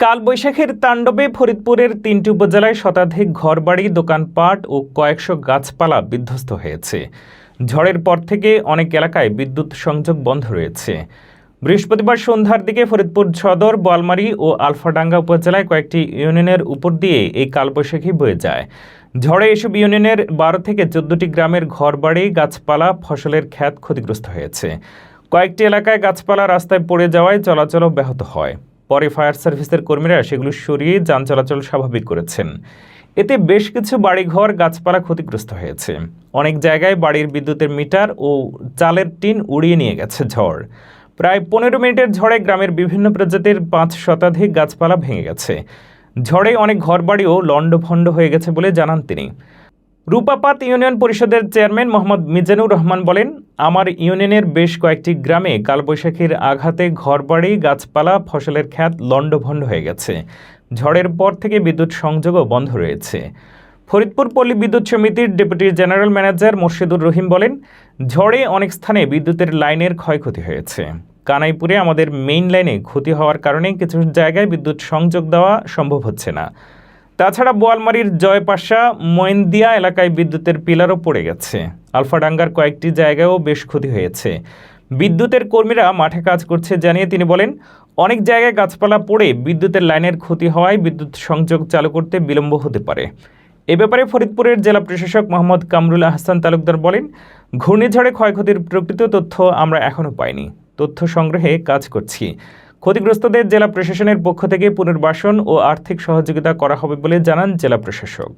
কালবৈশাখীর তাণ্ডবে ফরিদপুরের ৩টি উপজেলায় শতাধিক ঘরবাড়ি, দোকানপাট ও কয়েকশো গাছপালা বিধ্বস্ত হয়েছে। ঝড়ের পর থেকে অনেক এলাকায় বিদ্যুৎ সংযোগ বন্ধ রয়েছে। বৃহস্পতিবার সন্ধ্যার দিকে ফরিদপুর সদর, বোয়ালমারী ও আলফাডাঙ্গা উপজেলায় কয়েকটি ইউনিয়নের উপর দিয়ে এই কালবৈশাখী বয়ে যায়। ঝড়ে এসব ইউনিয়নের ১২ থেকে ১৪টি গ্রামের ঘরবাড়ি, গাছপালা, ফসলের ক্ষেত ক্ষতিগ্রস্ত হয়েছে। কয়েকটি এলাকায় গাছপালা রাস্তায় পড়ে যাওয়ায় চলাচলও ব্যাহত হয়। পরে ফায়ার সার্ভিসের কর্মীরা সেগুলো সরিয়ে যান চলাচল স্বাভাবিক করেছেন। এতে বেশ কিছু বাড়িঘর, গাছপালা ক্ষতিগ্রস্ত হয়েছে। অনেক জায়গায় বাড়ির বিদ্যুতের মিটার ও চালের টিন উড়িয়ে নিয়ে গেছে ঝড়। প্রায় ১৫ মিনিটের ঝড়ে গ্রামের বিভিন্ন প্রজাতির ৫ শতাধিক গাছপালা ভেঙে গেছে। ঝড়ে অনেক ঘরবাড়িও লণ্ডভণ্ড হয়ে গেছে বলে জানান তিনি। রূপাপাত ইউনিয়ন পরিষদের চেয়ারম্যান মোহাম্মদ মিজানুর রহমান বলেন, আমার ইউনিয়নের বেশ কয়েকটি গ্রামে কালবৈশাখীর আঘাতে ঘরবাড়ি, গাছপালা, ফসলের ক্ষেত লণ্ডভণ্ড হয়ে গেছে। ঝড়ের পর থেকে বিদ্যুৎ সংযোগও বন্ধ রয়েছে। ফরিদপুর পল্লী বিদ্যুৎ সমিতির ডেপুটি জেনারেল ম্যানেজার মোর্শেদুর রহিম বলেন, ঝড়ে অনেক স্থানে বিদ্যুতের লাইনের ক্ষয়ক্ষতি হয়েছে। কানাইপুরে আমাদের মেইন লাইনে ক্ষতি হওয়ার কারণে কিছু জায়গায় বিদ্যুৎ সংযোগ দেওয়া সম্ভব হচ্ছে না। তাছাড়া বোয়ালমারীর জয়পাশা, মইনদিয়া এলাকায় বিদ্যুতের পিলারও পড়ে গেছে। আলফাডাঙ্গার কয়েকটি জায়গায়ও বেশ ক্ষতি হয়েছে। বিদ্যুতের কর্মীরা মাঠে কাজ করছে জানিয়ে তিনি বলেন, অনেক জায়গায় গাছপালা পড়ে বিদ্যুতের লাইনের ক্ষতি হওয়ায় বিদ্যুৎ সংযোগ চালু করতে বিলম্ব হতে পারে। এ ব্যাপারে ফরিদপুরের জেলা প্রশাসক মোহাম্মদ কামরুল আহসান তালুকদার বলেন, ঘূর্ণিঝড়ে ক্ষয়ক্ষতির প্রকৃত তথ্য আমরা এখনও পাইনি। তথ্য সংগ্রহে কাজ করছি। ক্ষতিগ্রস্তদের জেলা প্রশাসনের পক্ষ থেকে পুনর্বাসন ও আর্থিক সহযোগিতা করা হবে বলে জানান জেলা প্রশাসক।